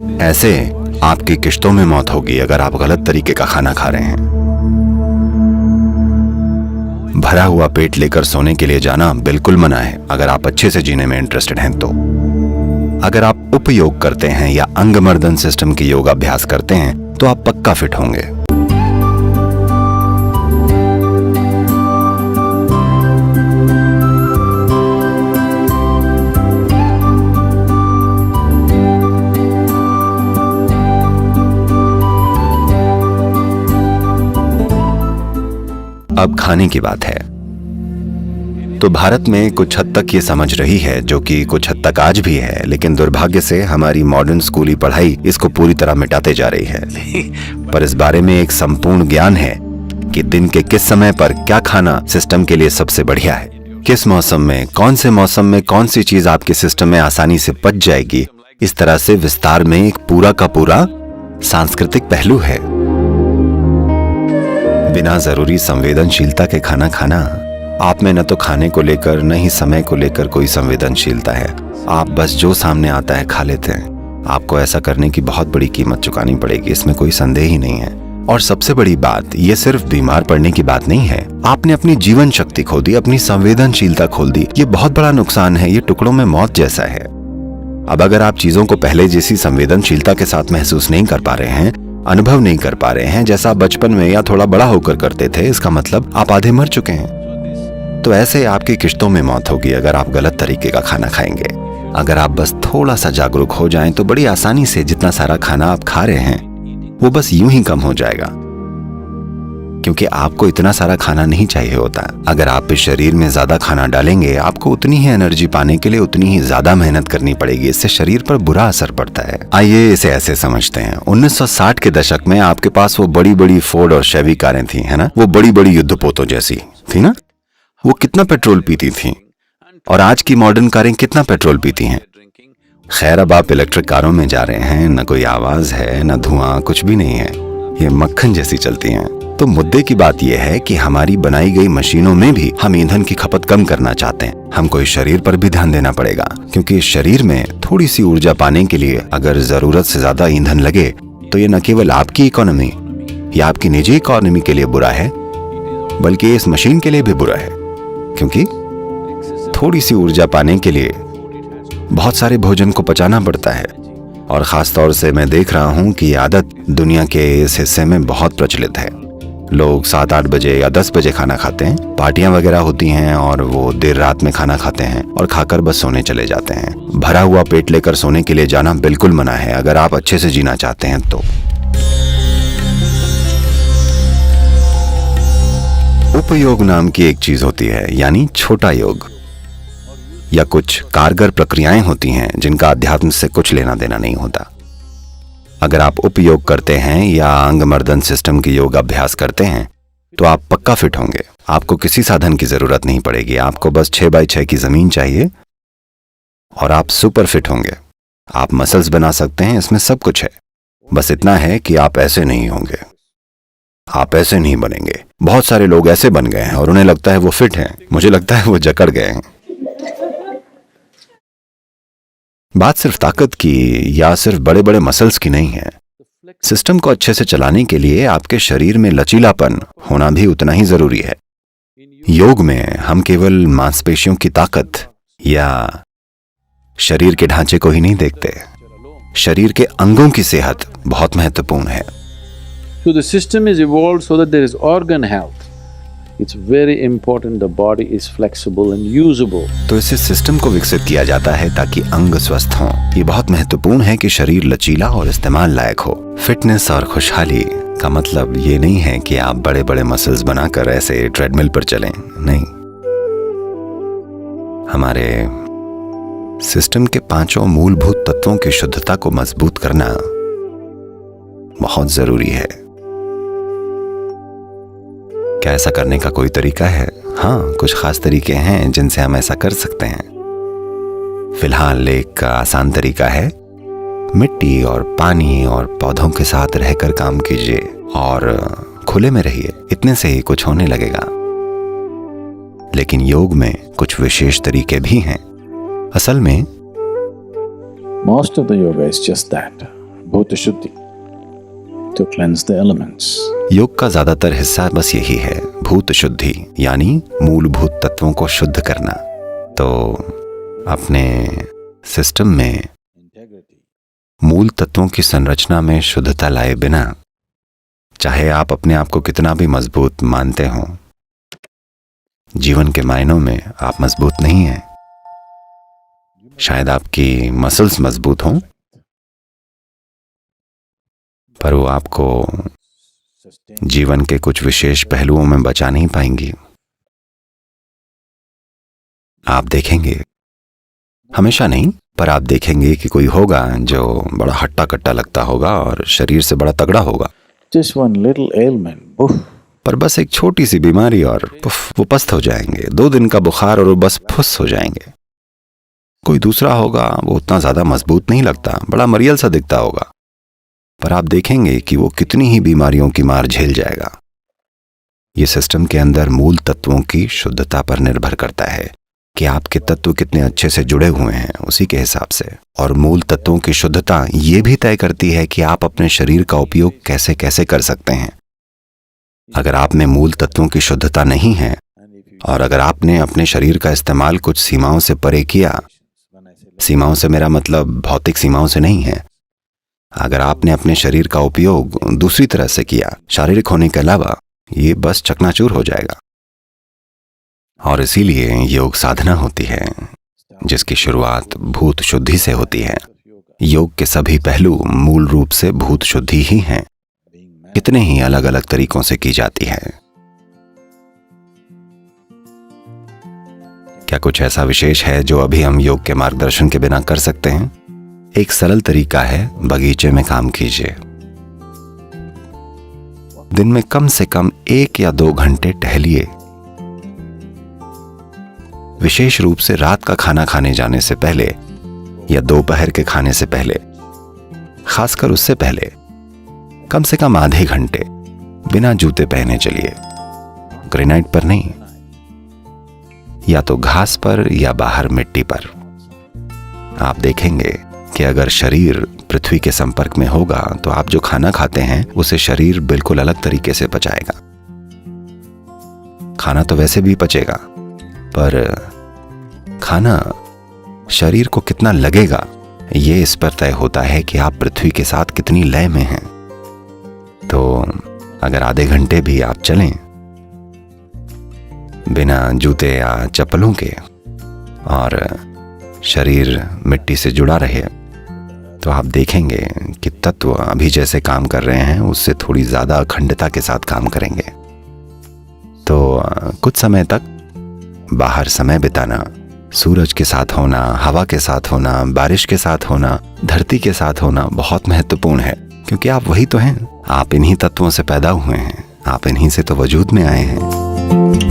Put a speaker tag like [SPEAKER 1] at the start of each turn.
[SPEAKER 1] ऐसे आपकी किश्तों में मौत होगी अगर आप गलत तरीके का खाना खा रहे हैं। भरा हुआ पेट लेकर सोने के लिए जाना बिल्कुल मना है अगर आप अच्छे से जीने में इंटरेस्टेड हैं तो। अगर आप उपयोग करते हैं या अंगमर्दन सिस्टम की योग अभ्यास करते हैं तो आप पक्का फिट होंगे। अब खाने की बात है तो भारत में कुछ हद तक ये समझ रही है, जो कि कुछ हद तक आज भी है, लेकिन दुर्भाग्य से हमारी मॉडर्न स्कूली पढ़ाई इसको पूरी तरह मिटाते जा रही है। पर इस बारे में एक संपूर्ण ज्ञान है कि दिन के किस समय पर क्या खाना सिस्टम के लिए सबसे बढ़िया है, किस मौसम में, कौन से मौसम में कौन सी चीज आपके सिस्टम में आसानी से पच जाएगी। इस तरह से विस्तार में एक पूरा का पूरा सांस्कृतिक पहलू है। बिना जरूरी संवेदनशीलता के खाना खाना, आप में न तो खाने को लेकर न ही समय को लेकर कोई संवेदनशीलता है। आप बस जो सामने आता है खा लेते हैं। आपको ऐसा करने की बहुत बड़ी कीमत चुकानी पड़ेगी, इसमें कोई संदेह ही नहीं है। और सबसे बड़ी बात, ये सिर्फ बीमार पड़ने की बात नहीं है, आपने अपनी जीवन शक्ति खो दी, अपनी संवेदनशीलता खोल दी। ये बहुत बड़ा नुकसान है, ये टुकड़ों में मौत जैसा है। अब अगर आप चीजों को पहले जैसी संवेदनशीलता के साथ महसूस नहीं कर पा रहे हैं, अनुभव नहीं कर पा रहे हैं जैसा बचपन में या थोड़ा बड़ा होकर करते थे, इसका मतलब आप आधे मर चुके हैं। तो ऐसे आपकी किश्तों में मौत होगी अगर आप गलत तरीके का खाना खाएंगे। अगर आप बस थोड़ा सा जागरूक हो जाएं तो बड़ी आसानी से जितना सारा खाना आप खा रहे हैं वो बस यूं ही कम हो जाएगा, क्योंकि आपको इतना सारा खाना नहीं चाहिए होता। अगर आप इस शरीर में ज्यादा खाना डालेंगे, आपको उतनी ही एनर्जी पाने के लिए उतनी ही ज्यादा मेहनत करनी पड़ेगी। इससे शरीर पर बुरा असर पड़ता है। आइए इसे ऐसे समझते हैं, 1960 के दशक में आपके पास वो बड़ी बड़ी फोर्ड और शेवी कारें थी, है ना, वो बड़ी बड़ी युद्धपोतों जैसी थी ना। वो कितना पेट्रोल पीती थी, और आज की मॉडर्न कारें कितना पेट्रोल पीती हैं। खैर, अब आप इलेक्ट्रिक कारों में जा रहे हैं, न कोई आवाज है, न धुआं, कुछ भी नहीं है, ये मक्खन जैसी चलती हैं। तो मुद्दे की बात यह है कि हमारी बनाई गई मशीनों में भी हम ईंधन की खपत कम करना चाहते हैं। हमको इस शरीर पर भी ध्यान देना पड़ेगा, क्योंकि इस शरीर में थोड़ी सी ऊर्जा पाने के लिए अगर जरूरत से ज्यादा ईंधन लगे तो ये न केवल आपकी इकोनॉमी या आपकी निजी इकोनॉमी के लिए बुरा है, बल्कि इस मशीन के लिए भी बुरा है, क्योंकि थोड़ी सी ऊर्जा पाने के लिए बहुत सारे भोजन को पचाना पड़ता है। और खास तौर से मैं देख रहा हूं कि ये आदत दुनिया के इस हिस्से में बहुत प्रचलित है। लोग 7-8 बजे या 10 बजे खाना खाते हैं, पार्टियां वगैरह होती हैं और वो देर रात में खाना खाते हैं और खाकर बस सोने चले जाते हैं। भरा हुआ पेट लेकर सोने के लिए जाना बिल्कुल मना है अगर आप अच्छे से जीना चाहते हैं तो। उपयोग नाम की एक चीज होती है, यानी छोटा योग, या कुछ कारगर प्रक्रियाएं होती हैं जिनका अध्यात्म से कुछ लेना देना नहीं होता। अगर आप उपयोग करते हैं या अंगमर्दन सिस्टम की योग अभ्यास करते हैं तो आप पक्का फिट होंगे। आपको किसी साधन की जरूरत नहीं पड़ेगी, आपको बस 6x6 की जमीन चाहिए और आप सुपर फिट होंगे। आप मसल्स बना सकते हैं, इसमें सब कुछ है। बस इतना है कि आप ऐसे नहीं होंगे, आप ऐसे नहीं बनेंगे। बहुत सारे लोग ऐसे बन गए हैं और उन्हें लगता है वो फिट हैं, मुझे लगता है वो जकड़ गए हैं। बात सिर्फ ताकत की या सिर्फ बड़े बड़े मसल्स की नहीं है। सिस्टम को अच्छे से चलाने के लिए आपके शरीर में लचीलापन होना भी उतना ही जरूरी है। योग में हम केवल मांसपेशियों की ताकत या शरीर के ढांचे को ही नहीं देखते, शरीर के अंगों की सेहत बहुत महत्वपूर्ण है।
[SPEAKER 2] So the system is evolved so that there is organ health. It's very important the body is flexible and usable.
[SPEAKER 1] तो इस सिस्टम को विकसित किया जाता है ताकि अंग स्वस्थ हों। ये बहुत महत्वपूर्ण है कि शरीर लचीला और इस्तेमाल लायक हो। फिटनेस और खुशहाली का मतलब ये नहीं है कि आप बड़े बड़े मसल्स बनाकर ऐसे ट्रेडमिल पर चलें, नहीं। हमारे सिस्टम के 5 मूलभूत तत्वों की शुद्धता को मजबूत करना बहुत जरूरी है। क्या ऐसा करने का कोई तरीका है? हाँ, कुछ खास तरीके हैं जिनसे हम ऐसा कर सकते हैं। फिलहाल एक आसान तरीका है, मिट्टी और पानी और पौधों के साथ रहकर काम कीजिए और खुले में रहिए। इतने से ही कुछ होने लगेगा। लेकिन योग में कुछ विशेष तरीके भी हैं। असल में
[SPEAKER 2] Most of the yoga is just that.
[SPEAKER 3] Bhuta Shuddhi, to cleanse the elements.
[SPEAKER 1] योग का ज्यादातर हिस्सा बस यही है, भूत शुद्धि, यानी मूलभूत तत्वों को शुद्ध करना। तो अपने सिस्टम में मूल तत्वों की संरचना में शुद्धता लाए बिना, चाहे आप अपने आप को कितना भी मजबूत मानते हो, जीवन के मायनों में आप मजबूत नहीं हैं। शायद आपकी मसल्स मजबूत हों, पर वो आपको जीवन के कुछ विशेष पहलुओं में बचा नहीं पाएंगी। आप देखेंगे, हमेशा नहीं, पर आप देखेंगे कि कोई होगा जो बड़ा हट्टा कट्टा लगता होगा और शरीर से बड़ा तगड़ा होगा,
[SPEAKER 3] Just one little ailment, poof,
[SPEAKER 1] पर बस एक छोटी सी बीमारी और पुफ, वो पस्त हो जाएंगे। 2 दिन का बुखार और वो बस फुस हो जाएंगे। कोई दूसरा होगा, वो उतना ज्यादा मजबूत नहीं लगता, बड़ा मरियल सा दिखता होगा, पर आप देखेंगे कि वो कितनी ही बीमारियों की मार झेल जाएगा। ये सिस्टम के अंदर मूल तत्वों की शुद्धता पर निर्भर करता है कि आपके तत्व कितने अच्छे से जुड़े हुए हैं, उसी के हिसाब से। और मूल तत्वों की शुद्धता ये भी तय करती है कि आप अपने शरीर का उपयोग कैसे कैसे कर सकते हैं। अगर आप में मूल तत्वों की शुद्धता नहीं है और अगर आपने अपने शरीर का इस्तेमाल कुछ सीमाओं से परे किया, सीमाओं से मेरा मतलब भौतिक सीमाओं से नहीं है, अगर आपने अपने शरीर का उपयोग दूसरी तरह से किया, शारीरिक होने के अलावा, ये बस चकनाचूर हो जाएगा। और इसीलिए योग साधना होती है जिसकी शुरुआत भूत शुद्धि से होती है। योग के सभी पहलू मूल रूप से भूत शुद्धि ही हैं, कितने ही अलग अलग तरीकों से की जाती है। क्या कुछ ऐसा विशेष है जो अभी हम योग के मार्गदर्शन के बिना कर सकते हैं? एक सरल तरीका है, बगीचे में काम कीजिए। दिन में कम से कम 1 या 2 घंटे टहलिए। विशेष रूप से रात का खाना खाने जाने से पहले या दोपहर के खाने से पहले, खासकर उससे पहले कम से कम आधे घंटे बिना जूते पहने चलिए। ग्रेनाइट पर नहीं, या तो घास पर या बाहर मिट्टी पर। आप देखेंगे कि अगर शरीर पृथ्वी के संपर्क में होगा तो आप जो खाना खाते हैं उसे शरीर बिल्कुल अलग तरीके से पचाएगा। खाना तो वैसे भी पचेगा, पर खाना शरीर को कितना लगेगा ये इस पर तय होता है कि आप पृथ्वी के साथ कितनी लय में हैं। तो अगर आधे घंटे भी आप चलें बिना जूते या चप्पलों के और शरीर मिट्टी से जुड़ा रहे, तो आप देखेंगे कि तत्व अभी जैसे काम कर रहे हैं उससे थोड़ी ज्यादा अखंडता के साथ काम करेंगे। तो कुछ समय तक बाहर समय बिताना, सूरज के साथ होना, हवा के साथ होना, बारिश के साथ होना, धरती के साथ होना बहुत महत्वपूर्ण है, क्योंकि आप वही तो हैं। आप इन्हीं तत्वों से पैदा हुए हैं, आप इन्हीं से तो वजूद में आए हैं।